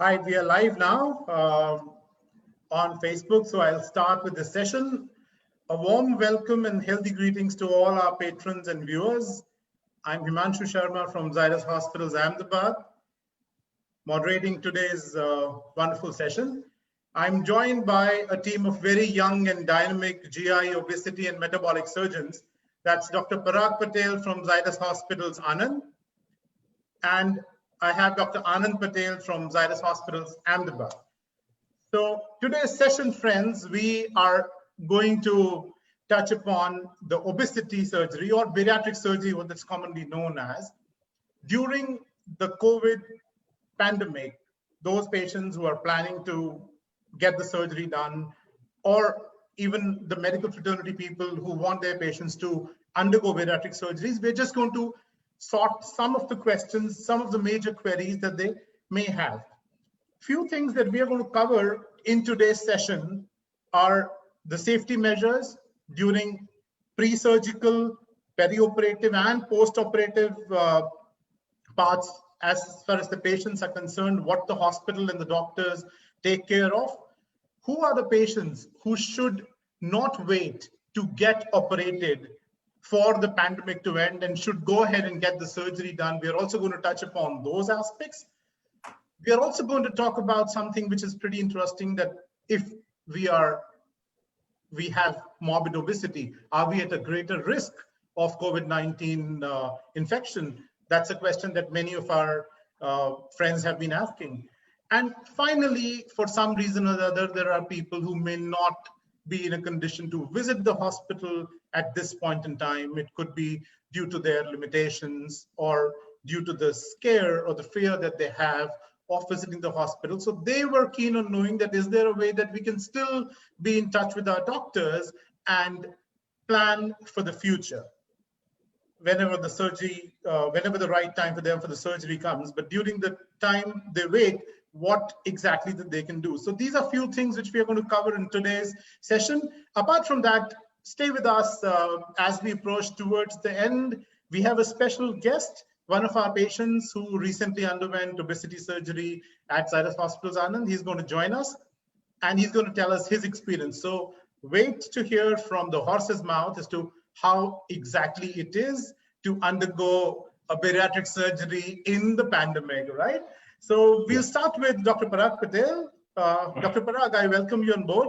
Hi, we are live now on Facebook, so I'll start with this session. A warm welcome and healthy greetings to all our patrons and viewers. I'm Himanshu Sharma from Zydus Hospitals, Ahmedabad, moderating today's wonderful session. I'm joined by a team of very young and dynamic GI, obesity, and metabolic surgeons. That's Dr. Parag Patel from Zydus Hospitals, Anand, and I have Dr. Anand Patel from Zydus Hospitals, Ahmedabad. So today's session, friends, we are going to touch upon the obesity surgery or bariatric surgery, what it's commonly known as. During the COVID pandemic, those patients who are planning to get the surgery done, or even the medical fraternity people who want their patients to undergo bariatric surgeries, we're just going to sort some of the questions, some of the major queries that they may have. Few things that we are going to cover in today's session are the safety measures during pre-surgical, perioperative, and post-operative parts as far as the patients are concerned, what the hospital and the doctors take care of. Who are the patients who should not wait to get operated for the pandemic to end and should go ahead and get the surgery done? We are also going to touch upon those aspects. We are also going to talk about something which is pretty interesting, that if we have morbid obesity, are we at a greater risk of COVID-19 infection? That's a question that many of our friends have been asking. And finally, for some reason or the other, there are people who may not be in a condition to visit the hospital at this point in time. It could be due to their limitations or due to the scare or the fear that they have of visiting the hospital. So they were keen on knowing that is there a way that we can still be in touch with our doctors and plan for the future whenever the surgery, whenever the right time for them for the surgery comes. But during the time they wait, what exactly that they can do. So these are few things which we are going to cover in today's session. Apart from that, stay with us as we approach towards the end. We have a special guest, one of our patients who recently underwent obesity surgery at Zydus Hospitals, Anand. He's going to join us and he's going to tell us his experience. So wait to hear from the horse's mouth as to how exactly it is to undergo a bariatric surgery in the pandemic, right? So we'll start with Dr. Parag Patel. Dr. Parag, I welcome you on board.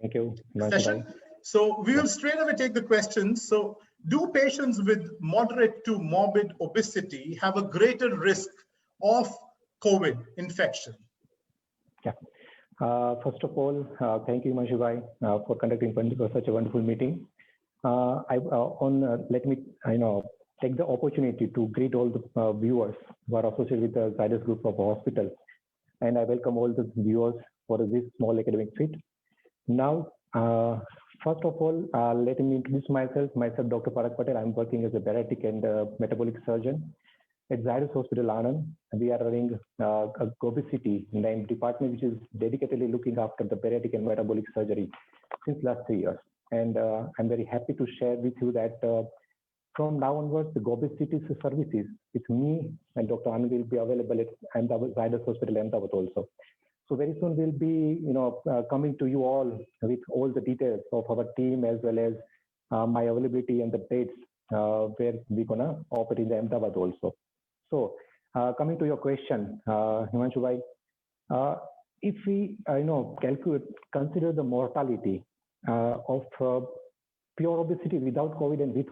Thank you. Session. So we will straight away take the questions. So do patients with moderate to morbid obesity have a greater risk of COVID infection? Yeah. First of all, thank you, Himanshu bhai, for conducting such a wonderful meeting. Let me take the opportunity to greet all the viewers who are associated with the Zydus Group of Hospitals, and I welcome all the viewers for this small academic fit. Now, first of all, let me introduce myself. Myself, Dr. Parag Patel. I'm working as a bariatric and metabolic surgeon at Zydus Hospital, Anand. We are running a obesity named department, which is dedicatedly looking after the bariatric and metabolic surgery since last 3 years. And I'm very happy to share with you that from now onwards, the obesity services with me and Dr. Anand will be available at Zydus Hospital, Ahmedabad also. So very soon we'll be, coming to you all with all the details of our team as well as my availability and the dates where we're gonna operate in the Ahmedabad also. So coming to your question, Himanshu bhai, if we, consider the mortality of pure obesity without COVID and with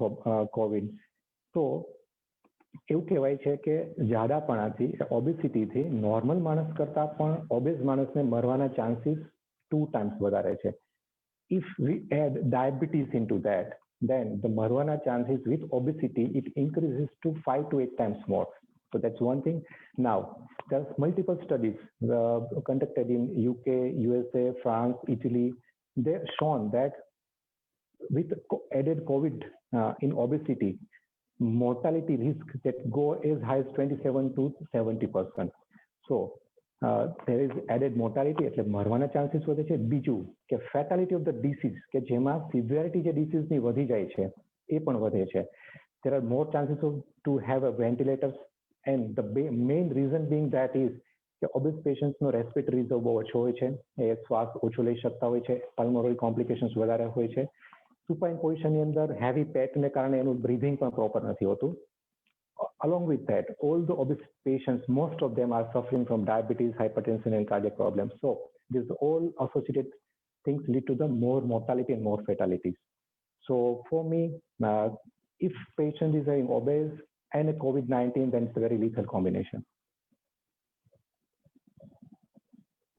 COVID, so એવું કહેવાય છે કે જાડાપણાથી ઓબેસિટીથી normal માણસ કરતા પણ obese માણસને મરવાના chances 2 times વધારે છે. If we add diabetes into that, then the marwana chances with obesity, it increases to 5 to 8 times more. So that's one thing. Now, there's multiple studies conducted in UK, USA, France, Italy. They've shown that with added COVID in obesity, mortality risk that go as high as 27 to 70%. So there is added mortality, એટલે મરવાના chances વધે છે. બીજું કે ફેટાલિટી of the disease કે જેમાં severity જે ડિસીઝની વધી જાય છે એ પણ વધે છે. There are more chances to have a ventilators, and the main reason being that is કે ઓબેસ પેશન્ટ્સનો રેસ્પિરેટરી રિઝર્વ બહુ ઓછો હોય છે, એ શ્વાસ ઓછો લઈ શકતા હોય છે, પલ્મોનરી કોમ્પ્લિકેશન્સ વધારે હોય છે. સુપાઇન પોઝિશનની અંદર હેવી પેટને કારણે એનું બ્રીધિંગ પણ પ્રોપર નથી હોતું. Along with that, all the obese patients, most of them are suffering from diabetes, hypertension, and cardiac problems. So these all associated things lead to the more mortality and more fatalities. So for me, if patient is having obese and a COVID-19, then it's a very lethal combination.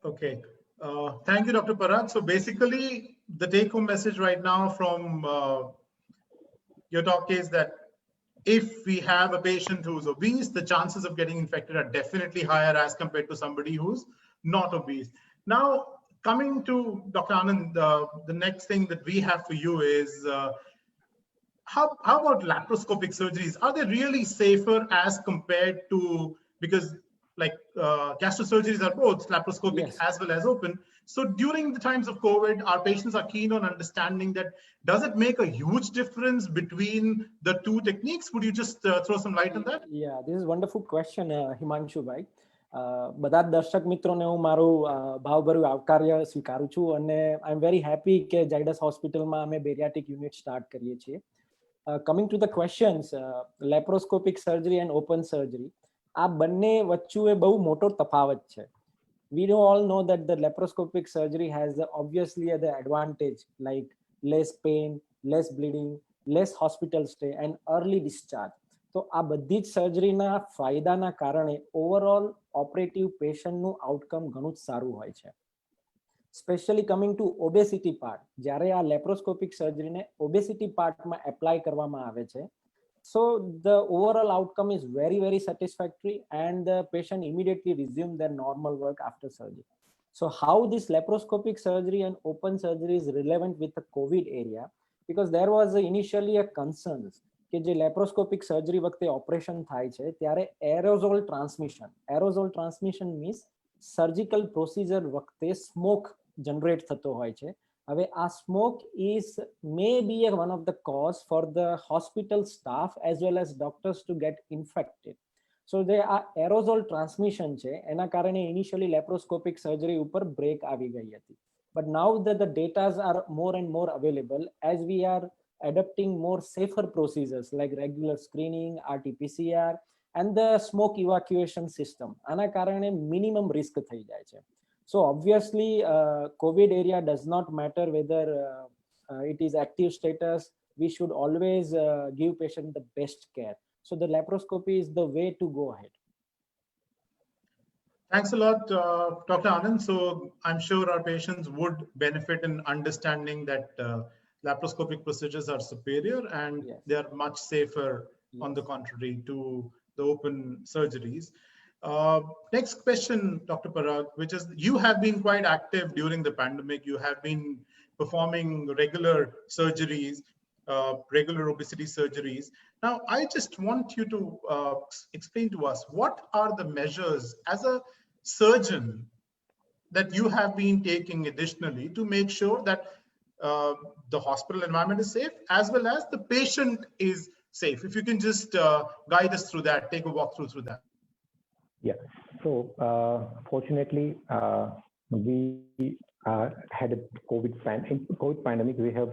Okay. Thank you, Dr. Parag. So basically, the take-home message right now from your talk is that if we have a patient who's obese, the chances of getting infected are definitely higher as compared to somebody who's not obese. Now, coming to Dr. Anand, the next thing that we have for you is, how about laparoscopic surgeries? Are they really safer as compared to, because like gastro surgeries are both laparoscopic as well as open. So during the times of COVID, our patients are keen on understanding that, does it make a huge difference between the two techniques? Would you just throw some light on that? Yeah, this is a wonderful question, Himanshu bhai. બધા દર્શક મિત્રોને હું મારું ભાવભર્યું આવકાર્ય સ્વીકારું છું અને આઈ am very happy કે ઝાયડસ હોસ્પિટલમાં અમે બેરિયાટિક યુનિટ સ્ટાર્ટ કરીએ છીએ. Coming to the questions, laparoscopic surgery and open surgery, આ બંને વચ્ચે બહુ મોટો તફાવત છે. We all know that the laparoscopic surgery has obviously the advantage like less pain, less bleeding, less hospital stay and early discharge. So આ બધી જ સર્જરીના ફાયદાના કારણે ઓવરઓલ ઓપરેટિવ પેશન્ટનું આઉટકમ ઘણું જ સારું હોય છે. Specially coming to obesity part, જ્યારે આ લેપ્રોસ્કોપિક સર્જરીને ઓબેસિટી પાર્ટમાં એપ્લાય કરવામાં આવે છે, so the overall outcome is very, very satisfactory and the patient immediately resume their normal work after surgery. So how this laparoscopic surgery and open surgery is relevant with the COVID area? Because there was initially a concern કે જે laparoscopic surgery વખતે operation થાય છે ત્યારે aerosol transmission means surgical procedure વખતે smoke generate થતો હોય છે. હવે આ smoke is may be one of the cause for the hospital staff as well as doctors to get infected. So જે આ એરોઝોલ ટ્રાન્સમિશન છે એના કારણે ઇનિશિયલી લેપ્રોસ્કોપિક સર્જરી ઉપર બ્રેક આવી ગઈ હતી. But now the datas are more and more available as we are adopting more safer procedures like regular screening, RT-PCR and the smoke evacuation system. આના કારણે minimum risk થઈ જાય છે. So obviously COVID area does not matter whether it is active status. We should always give patient the best care. So the laparoscopy is the way to go ahead. Thanks a lot, Dr. Anand. So I'm sure our patients would benefit in understanding that laparoscopic procedures are superior and they are much safer on the contrary to the open surgeries. Next question, Dr. Parag, which is, you have been quite active during the pandemic. You have been performing regular surgeries, regular obesity surgeries. Now, I just want you to explain to us, what are the measures as a surgeon that you have been taking additionally to make sure that the hospital environment is safe as well as the patient is safe? If you can just guide us through that, take a walk through that. Yeah. So fortunately, we had a COVID pandemic. We have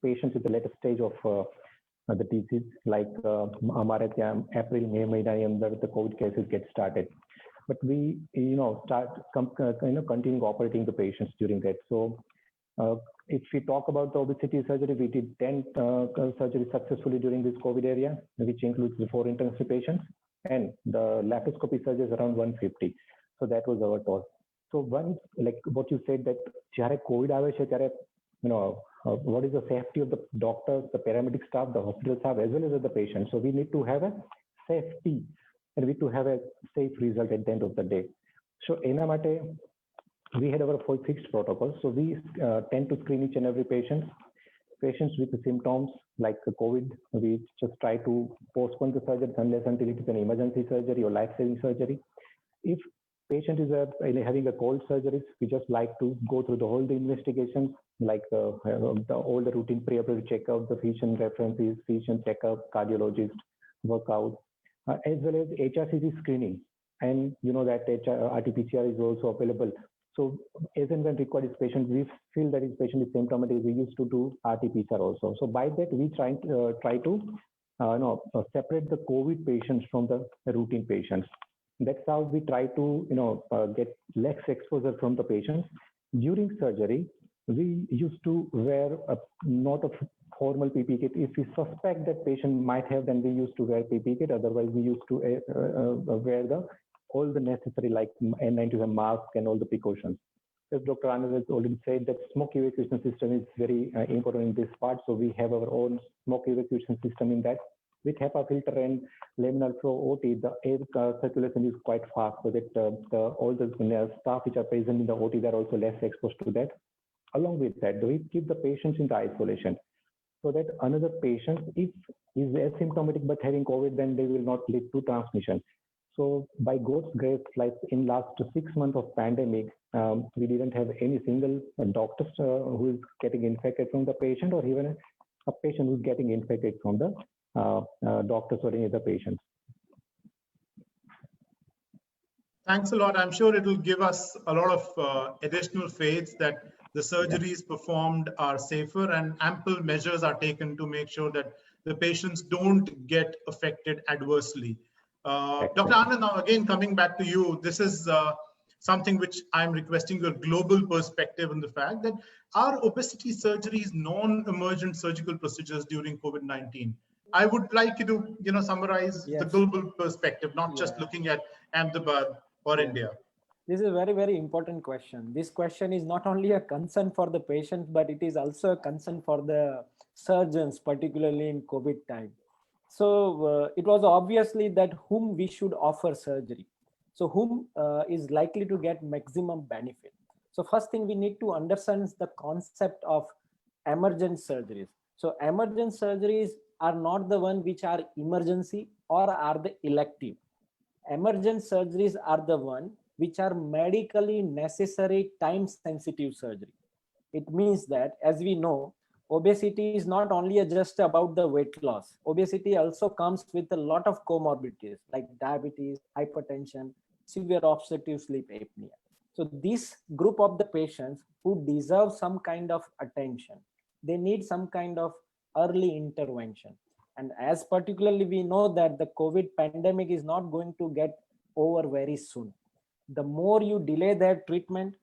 patients with the later stage of the disease, like हमारे ત્યાં April, May મહિનાની અંદર the COVID cases get started. But we, continue operating the patients during that. So if we talk about the obesity surgery, we did 10 surgeries successfully during this COVID area, which includes the 4 intensive patients, and the laparoscopy surgeries around 150. So that was our total. So once, like what you said, that જ્યારે COVID આવે છે ત્યારે, what is the safety of the doctors, the paramedic staff, the hospital staff, as well as the patient. So we need to have a safety and we need to have a safe result at the end of the day. So એના માટે we had our fixed protocols. So we tend to screen each and every patient. Patients with the symptoms like the COVID, we just try to postpone the surgery unless until it is an emergency surgery or life-saving surgery. If patient is having a cold surgery, we just like to go through the whole the investigations, like all the routine pre-operative checkup, the physician references, physician checkup, cardiologist workout, as well as HRCT screening. and you know that RT-PCR is also available. So as and when required is patient, we feel that his patient is symptomatic, we used to do RT-PCR also. So by that, we try to separate the COVID patients from the routine patients. That's how we try to get less exposure from the patients. During surgery, we used to wear not a formal PPE kit. If we suspect that patient might have, then we used to wear PPE kit. Otherwise, we used to wear all the necessary like N95 mask and all the precautions. As Dr. Anand has already said, that smoke evacuation system is very important in this part. So we have our own smoke evacuation system in that. With HEPA filter and laminar flow OT, the air circulation is quite fast, so that all the staff which are present in the OT, they are also less exposed to that. Along with that, we keep the patients in the isolation, so that another patient, if is asymptomatic but having COVID, then they will not lead to transmission. So by God's grace, like in last 6 months of pandemic, we didn't have any single doctor who is getting infected from the patient, or even a patient who's getting infected from the doctors or any other patients. Thanks a lot. I'm sure it will give us a lot of additional faith that the surgeries performed are safer and ample measures are taken to make sure that the patients don't get affected adversely. Dr. Anand, now again, coming back to you, this is something which I'm requesting your global perspective on the fact that are obesity surgeries non-emergent surgical procedures during COVID-19? I would like you to summarize the global perspective, not just looking at Ahmedabad or India. This is a very, very important question. This question is not only a concern for the patient, but it is also a concern for the surgeons, particularly in COVID time. So it was obviously that whom we should offer surgery. So whom is likely to get maximum benefit. So first thing we need to understand is the concept of emergent surgeries. So emergent surgeries are not the one which are emergency or are the elective. Emergent surgeries are the one which are medically necessary time-sensitive surgery. It means that, as we know, obesity is not only just about the weight loss. Obesity also comes with a lot of comorbidities like diabetes, hypertension, severe obstructive sleep apnea. So this group of the patients who deserve some kind of attention, they need some kind of early intervention. And as particularly we know that the COVID pandemic is not going to get over very soon. The more you delay their treatment,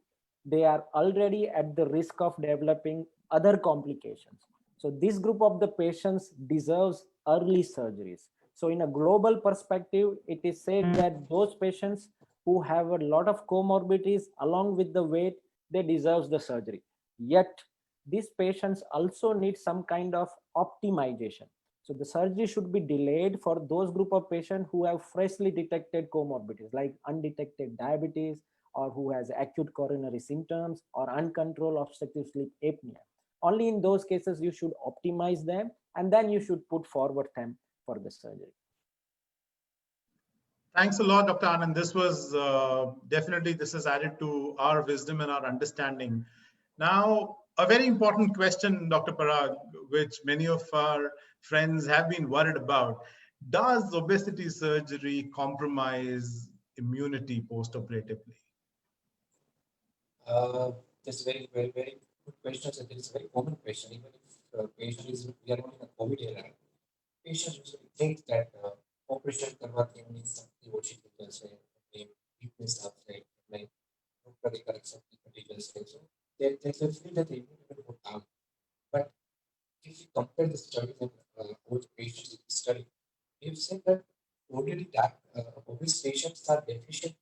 they are already at the risk of developing other complications. So this group of the patients deserves early surgeries. So in a global perspective, it is said that those patients who have a lot of comorbidities along with the weight, they deserve the surgery. Yet these patients also need some kind of optimization. So the surgery should be delayed for those group of patients who have freshly detected comorbidities like undetected diabetes, or who has acute coronary symptoms or uncontrolled obstructive sleep apnea. Only in those cases you should optimize them, and then you should put forward them for the surgery. Thanks a lot, Dr. Anand. This was definitely, this has added to our wisdom and our understanding. Now, a very important question, Dr. Parag, which many of our friends have been worried about. Does obesity surgery compromise immunity post-operatively? That's a very, very, very good question. And it's a very common question. Even if patient is, we are not in a COVID era, patients usually think that operation करवाते हैं सबकी ओछी होता है, अपने weakness आपसे, अपने रोग प्रतिकारक शक्ति घटी जैसे, so they feel that the immunity will come. But if you compare the study and both patients in the study, we've said that already that obese patients are deficient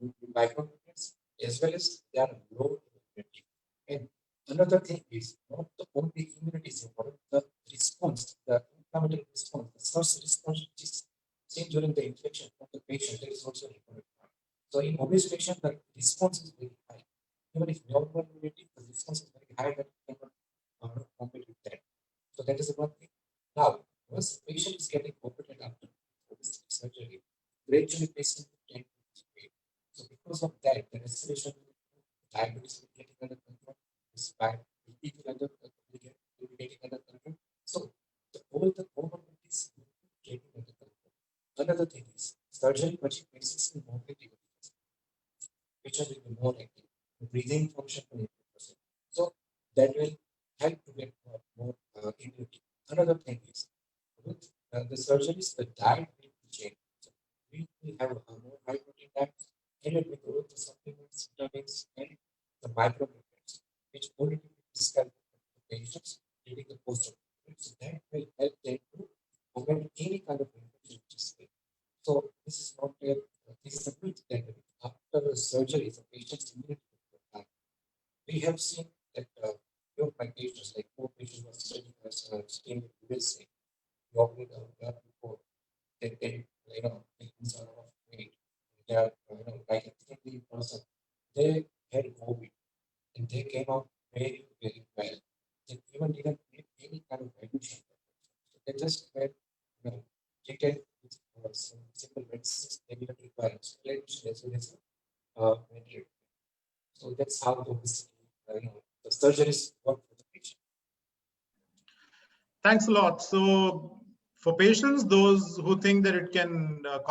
in micronutrients as well as they are low immunity. And another thing is not the only immunity is important, the response, the inflammatory response, the source response which is seen during the infection of the patient, that is also important. So in obese patient, the response is very high. Even if normal immunity, the response is very high that you cannot compete with that. So that is one thing. Now, once the patient is getting operated after obesity surgery, gradually patient will tend to lose weight. So because of that, the respiration, diabetes will get under control, BP will be getting under control. So all the comorbidities will be getting under control. Another thing is surgery પછી patients ની mobility વધશે. Patient will be more active. Breathing function will improve. So that will help to get more immunity. Another thing is with the surgeries, the diet will be changed. So we will have a more high protein diet added with all the supplements, vitamins, and the micronutrients, which already prescribed to patients during the post-operative. So that will help them to prevent any kind of infection which is there. So this is not a this is a myth that after the surgery, the patient's immunity will decline. We have seen that few of my patients, like 4 patients who are studying as staying in USA, we operate on that before they they lose a lot of weight. They are like a thin person. They had COVID and they came out very, very well. They even didn't need any kind of admission. So they just had treated with some simple medicines. They didn't require hospitalization as well as medical. So that's how the obesity, the surgeries work for the patient. Thanks a lot. So for patients, those who think that it can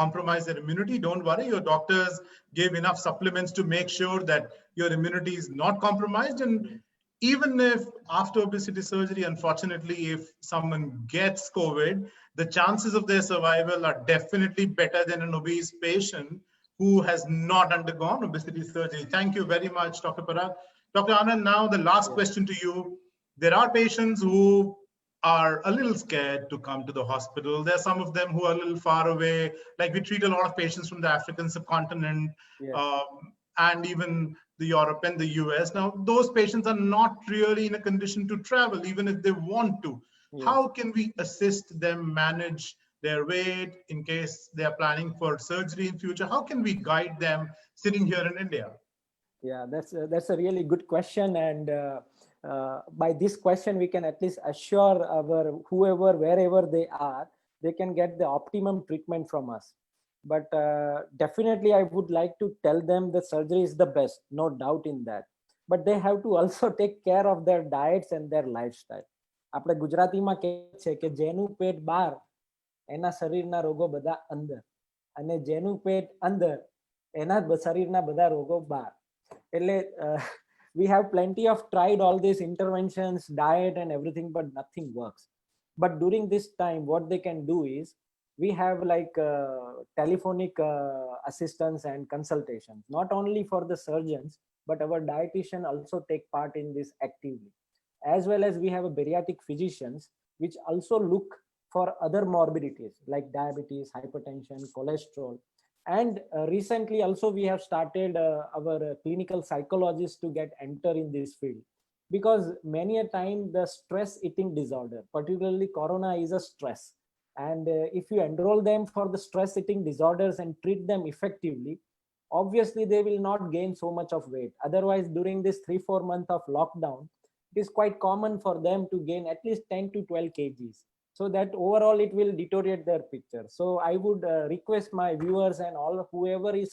compromise their immunity, don't worry. Your doctors gave enough supplements to make sure that your immunity is not compromised. And even if after obesity surgery, unfortunately, if someone gets COVID, the chances of their survival are definitely better than an obese patient who has not undergone obesity surgery. Thank you very much, Dr. Parag. Dr. Anand, now the last question to you. There are patients who are a little scared to come to the hospital. There are some of them who are a little far away. Like we treat a lot of patients from the African subcontinent, Yes. and even the Europe and the US. Now, those patients are not really in a condition to travel, even if they want to. Yes. How can we assist them manage their weight in case they are planning for surgery in future? How can we guide them sitting here in India? Yeah, that's a really good question, and by this question we can at least assure our whoever, wherever they are, they can get the optimum treatment from us. But definitely I would like to tell them the surgery is the best, no doubt in that, but they have to also take care of their diets and their lifestyle. આપણે ગુજરાતીમાં કહે છે કે જેનું પેટ બહાર એના શરીરના રોગો બધા અંદર, અને જેનું પેટ અંદર એના શરીરના બધા રોગો બહાર. એટલે we have plenty of tried all these interventions, diet and everything, but nothing works. But during this time, what they can do is we have like telephonic assistance and consultations, not only for the surgeons, but our dietitian also take part in this actively. As well as we have a bariatric physicians, which also look for other morbidities like diabetes, hypertension, cholesterol. And recently also we have started our clinical psychologists to get enter in this field, because many a time the stress eating disorder, particularly corona, is a stress. And if you enroll them for the stress eating disorders and treat them effectively, obviously they will not gain so much of weight. Otherwise, during this 3-4 months of lockdown, it is quite common for them to gain at least 10 to 12 kgs. So that overall it will deteriorate their picture. So I would request my viewers and all whoever is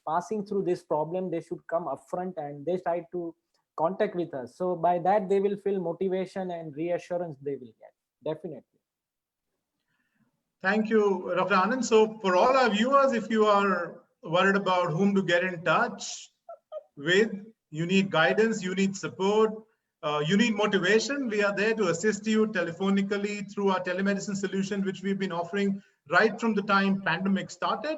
passing through this problem, they should come upfront and they try to contact with us. So by that they will feel motivation and reassurance they will get, definitely. Thank you, Dr. Anand. So for all our viewers, if you are worried about whom to get in touch with, you need guidance, you need support, you need motivation, we are there to assist you telephonically through our telemedicine solution, which we've been offering right from the time pandemic started.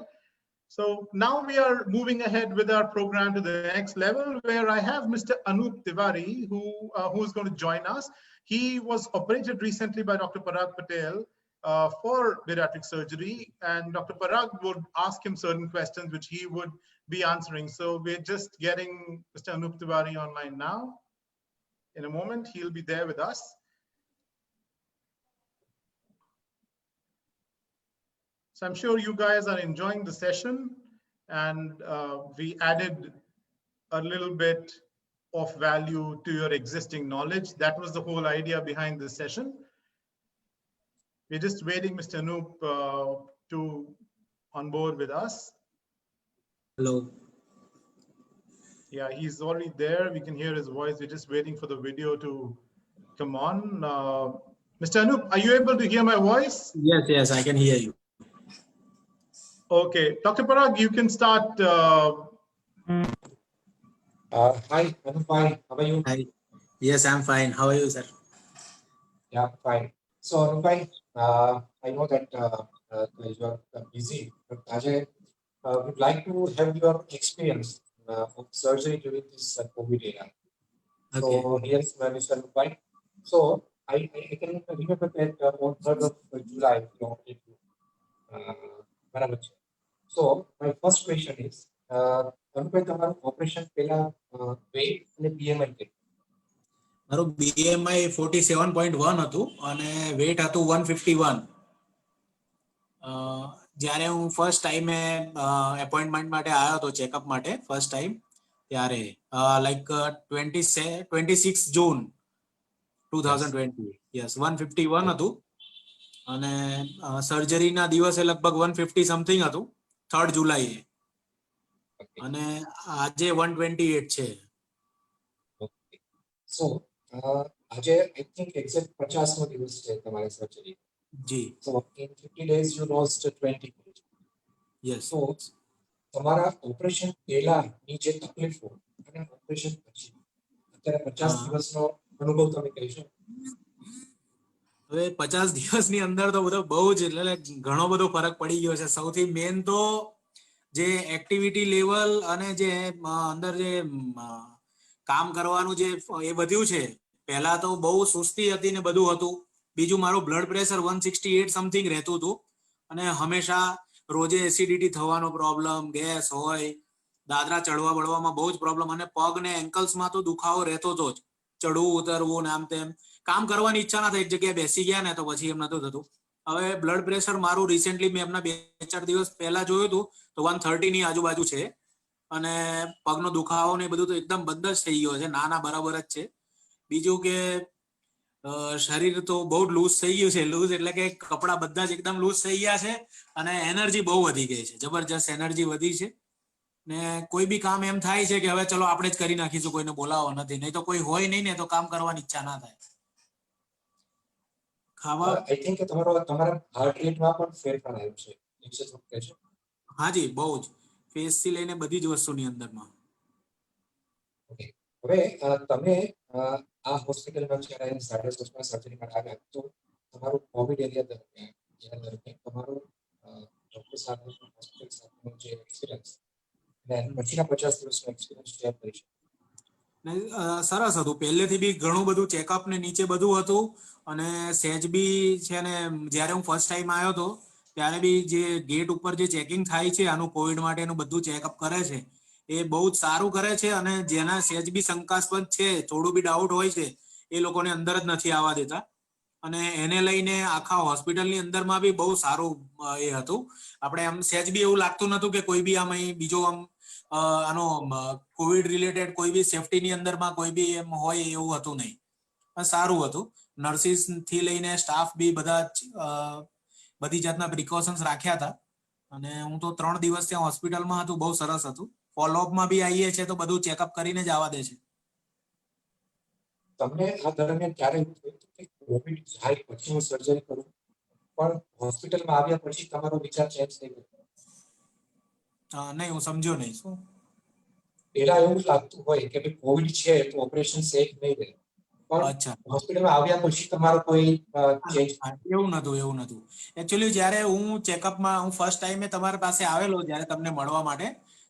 So now we are moving ahead with our program to the next level, where I have Mr. Anup Tiwari, who is going to join us. He was operated recently by Dr. Parag Patel for bariatric surgery, and Dr. Parag would ask him certain questions which he would be answering. So we're just getting Mr. Anup Tiwari online now. In a moment, he'll be there with us. So I'm sure you guys are enjoying the session, and we added a little bit of value to your existing knowledge. That was the whole idea behind this session. We're just waiting Mr. Anup to on board with us. Hello. Yeah, he's already there. We can hear his voice. We're just waiting for the video to come on. Mr. Anup, are you able to hear my voice? Yes, I can hear you. Okay, Dr. Parag, you can start. Hi, I'm fine. How are you? Hi. Yes, I'm fine. How are you, sir? Yeah, fine. So, Anupai, I know that you are busy, but Ajay, would like to have your experience of surgery during this COVID era. So, Okay. here is Mr. Anupai. So, I can remember that on 3rd of July, you wanted to બરાબર છે. So, my first question is, Anubhai તમારું operation પહેલા weight અને BMI કેટલું? મારું BMI 47.1 હતું અને wet હતું 151. જ્યારે હું ફર્સ્ટ ટાઈમે એપોઇન્ટમેન્ટ માટે આવ્યો હતો ચેકઅપ માટે ફર્સ્ટ ટાઈમ ત્યારે લાઈક 26 જૂન 2020 યસ 151 હતું અને સર્જરીના દિવસે લગભગ 150 સમથિંગ હતું 3rd જુલાઈએ અને આજે 128 છે. Okay. So, આજે I think exact 50નો દિવસ છે તમારી સર્જરી. જી So, in 50 days you lost 20 kg. Yes. So, તમારા ઓપરેશન પહેલાની જે તકલીફો અને ઓપરેશન પછી અત્યારે 50 દિવસનો અનુભવ તમે કહીશો? હવે 50 દિવસની અંદર તો બધો બહુ જ એટલે ઘણો બધો ફરક પડી ગયો છે. સૌથી મેન તો જે એક્ટિવિટી લેવલ અને જે અંદર જે કામ કરવાનું જે એ વધ્યું છે. પહેલા તો બહુ સુસ્તી હતી ને બધું હતું. બીજું મારું બ્લડ પ્રેશર 168 સમથિંગ રહેતું હતું અને હંમેશા રોજે એસિડિટી થવાનો પ્રોબ્લેમ, ગેસ હોય, દાદરા ચડવા બળવામાં બહુ જ પ્રોબ્લેમ અને પગ ને એન્કલ્સમાં તો દુખાવો રહેતો હતો જ. ચડવું ઉતરવું ને આમ તેમ કામ કરવાની ઈચ્છા ના થાય. એક જગ્યાએ બેસી ગયા ને તો પછી એમ નતું થતું. હવે બ્લડ પ્રેશર મારું રિસેન્ટલી મેં એમના 2-4 દિવસ પહેલા જોયું હતું તો 130 ની આજુબાજુ છે અને પગનો દુખાવો ને બધું તો એકદમ બંધ જ થઈ ગયો છે. નાના બરાબર જ છે. બીજું કે શરીર તો બહુ લૂઝ થઈ ગયું છે. લૂઝ એટલે કે કપડા બધા જ એકદમ લૂઝ થઈ ગયા છે અને એનર્જી બહુ વધી ગઈ છે. જબરજસ્ત એનર્જી વધી છે ને કોઈ બી કામ એમ થાય છે કે હવે ચલો આપણે જ કરી નાખીશું, કોઈને બોલાવો નથી. નહીં તો કોઈ હોય નહીં ને તો કામ કરવાની ઈચ્છા ના થાય. ખાવા I think કે તમારા હાર્ટ રેટમાં પણ ફેરફાર આવ્યો છે. નિશ્ચિત રૂપે છે. હાજી, બહુ જ ફેસ થી લઈને બધી જ વસ્તુની અંદરમાં. ઓકે. હવે તમે આ હોસ્પિટલમાં જ્યારે ઝાયડસ હોસ્પિટલમાં સર્જરી માટે આવ્યા તો તમારું કોવિડ એરિયા દરમિયાન તમારું ડોક્ટર સાથે હોસ્પિટલ સાથેનો જે એક્સપિરિયન્સ અને પછીના 50 દિવસનો એક્સપિરિયન્સ શેર કરી શકો? સરસ હતું. પહેલેથી બી ઘણું બધું ચેકઅપ ને નીચે બધું હતું અને સહેજ બી છે ને જ્યારે હું ફર્સ્ટ ટાઈમ આવ્યો હતો ત્યારે બી જે ગેટ ઉપર જે ચેકિંગ થાય છે આનું કોવિડ માટેનું બધું ચેકઅપ કરે છે એ બહુ જ સારું કરે છે અને જેના સહેજ બી શંકાસ્પદ છે, થોડું બી ડાઉટ હોય છે એ લોકોને અંદર જ નથી આવવા દેતા અને એને લઈને આખા હોસ્પિટલની અંદરમાં બી બહુ સારું એ હતું. આપણે આમ સહેજ બી એવું લાગતું નતું કે કોઈ બી આમ બીજો આમ આનો કોવિડ રિલેટેડ કોઈ બી સેફટીની અંદરમાં કોઈ બી એમ હોય એવું હતું નહીં. સારું હતું. નર્સિસ થી લઈને સ્ટાફ બી બધા બધી જાતના પ્રિકોશન્સ રાખ્યા હતા અને હું તો 3 દિવસ ત્યાં હોસ્પિટલમાં હતું. બહુ સરસ હતું. ફોલોઅપમાં બી આવીએ છે તો બધું ચેકઅપ કરીને જ આવવા દે છે. તમને આ દરમિયાન ક્યારે એવું થયું કે કોવિડ જાય પછી હું સર્જરી કરું, પણ હોસ્પિટલમાં આવ્યા પછી તમારો વિચાર ચેન્જ થઈ ગયો? નહીં, હું સમજ્યો નહીં. શું? પહેલા એવું લાગતું હોય કે કોવિડ છે તો ઓપરેશન સેફ નહીં રહે, પણ અચ્છા, હોસ્પિટલમાં આવ્યા પછી તમારો કોઈ ચેન્જ? એવું નતું. એકચ્યુઅલી જ્યારે હું ચેકઅપમાં હું ફર્સ્ટ ટાઈમે તમારી પાસે આવેલો જ્યારે તમને મળવા માટે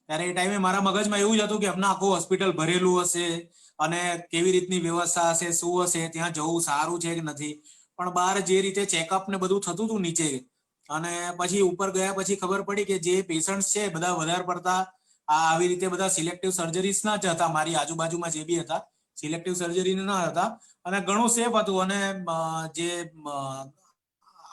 ત્યારે એ ટાઈમે મારા મગજમાં એવું જ હતું કે હમણાં આખું હોસ્પિટલ ભરેલું હશે અને કેવી રીતની વ્યવસ્થા હશે, શું હશે, ત્યાં જવું સારું છે કે નથી. પણ બહાર જે રીતે ચેકઅપ ને બધું થતું હતું નીચે અને પછી ઉપર ગયા પછી ખબર પડી કે જે પેશન્ટ છે બધા વધારે પડતા આવી રીતે બધા સિલેક્ટિવ સર્જરીસ ના જ હતા. મારી આજુબાજુમાં જે બી હતા સિલેક્ટિવ સર્જરી ના હતા અને ઘણું સેફ હતું અને જે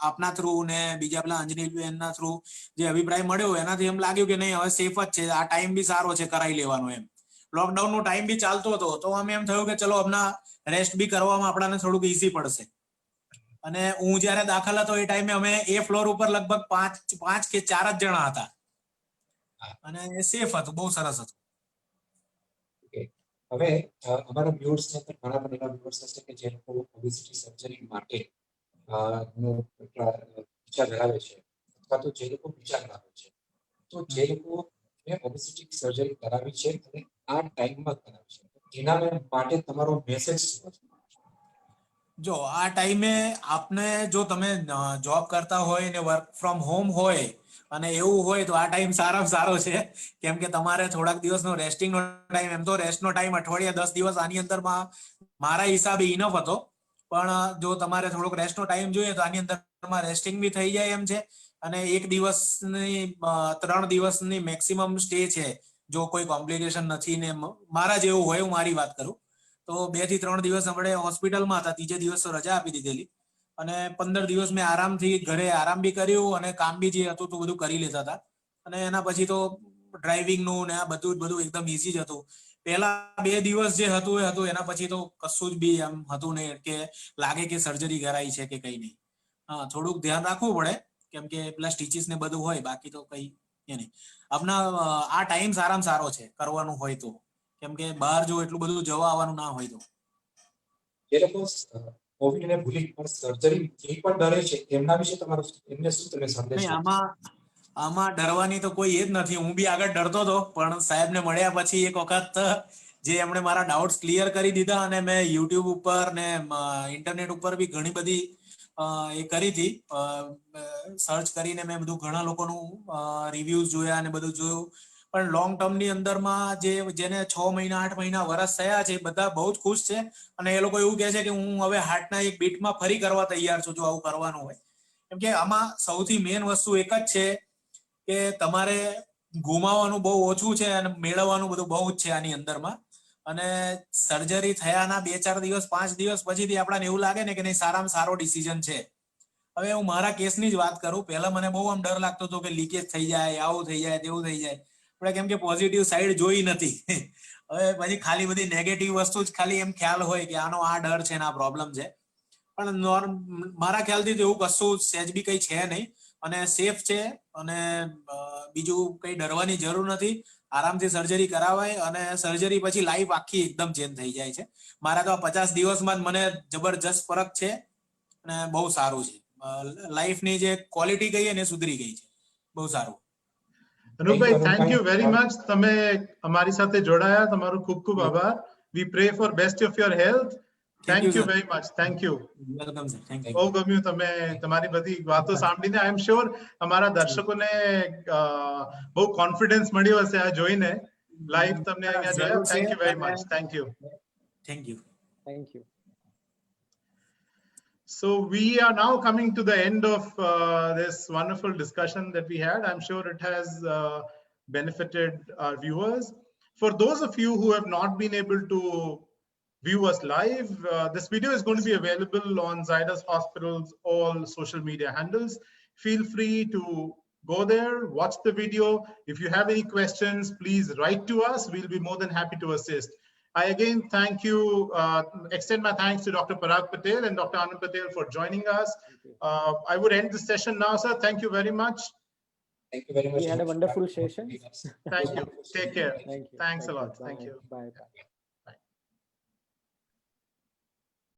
આપના થ્રુ ને બીજા પેલા અંજનીબેનના થ્રુ જે અભિપ્રાય મળ્યો એનાથી એમ લાગ્યું કે નહીં હવે સેફ જ છે, આ ટાઈમ બી સારો છે કરાવી લેવાનો. એમ લોકડાઉન નો ટાઈમ બી ચાલતો હતો તો અમે એમ થયું કે ચલો હમણાં રેસ્ટ બી કરવામાં આપણાને થોડુંક ઈઝી પડશે. અને હું જયારે દાખલ હતો એ ટાઈમે અમે એ ફ્લોર ઉપર લગભગ 5 કે 4 જ જણા હતા અને સેફ હતું, બહુ સરસ હતું. હવે અમારા વ્યુઅર્સ ને ઘણા બધા એવા વ્યુઅર્સ હશે કે જે લોકો ઓબેસિટી સર્જરી માટે વિચાર ધરાવે છે અથવા તો જે લોકો વિચાર ધરાવે છે તો જે લોકો ઓબેસિટી સર્જરી કરાવી છે અને આ ટાઈમમાં કરાવી છે એના માટે તમારો મેસેજ શું છે? જો આ ટાઈમે આપને જો તમે જોબ કરતા હોય ને વર્ક ફ્રોમ હોમ હોય અને એવું હોય તો આ ટાઈમ સારામાં સારો છે, કેમ કે તમારે થોડાક દિવસનો રેસ્ટિંગ નો ટાઈમ, એમ તો રેસ્ટ નો ટાઈમ અઠવાડિયા 10 દિવસ આની અંદરમાં મારા હિસાબે ઇનફ હતો, પણ જો તમારે થોડોક રેસ્ટ નો ટાઈમ જોઈએ તો આની અંદરમાં રેસ્ટિંગ બી થઈ જાય એમ છે, અને 1 દિવસની 3 દિવસની મેક્સિમમ સ્ટે છે જો કોઈ કોમ્પ્લિકેશન નથી ને મારા જેવું હોય, હું મારી વાત કરું તો 2 થી 3 દિવસ આપણે હોસ્પિટલમાં હતા, ત્રીજે દિવસ રજા આપી દીધેલી અને 15 દિવસ મેં આરામથી ઘરે આરામ બી કર્યું અને કામ બી જે હતું તો બધું કરી લેતા હતા, અને એના પછી તો ડ્રાઇવિંગ નું ને આ બધું એકદમ ઈઝી જ હતું. પહેલા 2 દિવસ જે હતું એ હતું, એના પછી તો કશું જ બી એમ હતું નહીં કે લાગે કે સર્જરી કરાઈ છે કે કઈ નહીં. હા, થોડુંક ધ્યાન રાખવું પડે કેમ કે પેલા સ્ટીચીસ ને બધું હોય, બાકી તો કઈ નહીં. આપના આ ટાઈમ સારામાં સારો છે કરવાનું હોય તો, કેમ કે બહાર જો એટલું બધું જવા આવવાનું ના હોય તો. જે લોકો કોવિડ ને ભૂલી પણ સર્જરી એ પણ ડરે છે એમના વિશે તમારો એમને શું તમે સંદેશ નહીં, આપશો? આમાં ડરવાની તો કોઈ એ જ નથી. હું બી આગળ ડરતો હતો, પણ સાહેબને મળ્યા પછી એક વખત જે એમણે મારા ડાઉટ્સ ક્લિયર કરી દીધા અને મેં યુટ્યુબ ઉપર ને ઇન્ટરનેટ ઉપર બી ઘણી બધી એ કરી હતી, સર્ચ કરીને મેં બધું ઘણા લોકોનું રિવ્યુઝ જોયા અને બધું જોયું, પણ લોંગ ટર્મની અંદરમાં જેને 6 મહિના 8 મહિના વર્ષ થયા છે બધા બહુ જ ખુશ છે, અને એ લોકો એવું કહે છે કે હું હવે હાર્ટના એક બીટમાં ફરી કરવા તૈયાર છું જો આવું કરવાનું હોય. કેમ કે આમાં સૌથી મેઇન વસ્તુ એક જ છે કે તમારે ગુમાવવાનું બહુ ઓછું છે અને મેળવવાનું બધું બહુ જ છે આની અંદરમાં, અને સર્જરી થયાના 2-4 દિવસ 5 દિવસ પછીથી આપણને એવું લાગે ને કે નહીં સારામાં સારો ડિસિઝન છે. હવે હું મારા કેસની જ વાત કરું, પહેલા મને બહુ આમ ડર લાગતો હતો કે લીકેજ થઈ જાય, આવું થઈ જાય, તેવું થઈ જાય, આપણે કેમ કે પોઝિટિવ સાઈડ જોઈ નથી. હવે પછી ખાલી બધી નેગેટિવ વસ્તુ જ ખાલી એમ ખ્યાલ હોય કે આનો આ ડર છે ને આ પ્રોબ્લેમ છે, પણ મારા ખ્યાલથી તો એવું કશું સહેજ બી કઈ છે નહીં અને સેફ છે, અને બીજું કઈ ડરવાની જરૂર નથી. આરામથી સર્જરી કરાવાય અને સર્જરી પછી લાઈફ આખી એકદમ ચેન્જ થઈ જાય છે. મારા તો 50 દિવસમાં જ મને જબરજસ્ત ફરક છે અને બહુ સારું છે. લાઈફની જે ક્વોલિટી કહીએ ને સુધરી ગઈ છે, બહુ સારું. Anupbhai, thank you very much. તમે અમારી સાથે જોડાયા, તમારો ખૂબ ખૂબ આભાર. We pray for best of your health. Thank you very much. Thank you. Welcome sir, thank you. બહુ ગમ્યું તમે તમારી બધી વાતો સાંભળીને. આઈ એમ શ્યોર અમારા દર્શકોને બહુ કોન્ફિડન્સ મળ્યો હશે આ જોઈને. લાઈવ તમને અહીંયા જોયા. Thank you very much. Thank you. Thank you. Thank you. So we are now coming to the end of this wonderful discussion that we had. I'm sure it has benefited our viewers. For those of you who have not been able to view us live, this video is going to be available on Zydus Hospital's all social media handles. Feel free to go there, watch the video. If you have any questions, please write to us. We'll be more than happy to assist. I again thank you, extend my thanks to Dr. Parag Patel and Dr. Anand Patel for joining us. I would end the session now, sir. Thank you very much. Thank you very much. We had a wonderful session. Thank you. Take care. Thank you. Thanks Thank a lot. you. Thank you. Bye. Bye.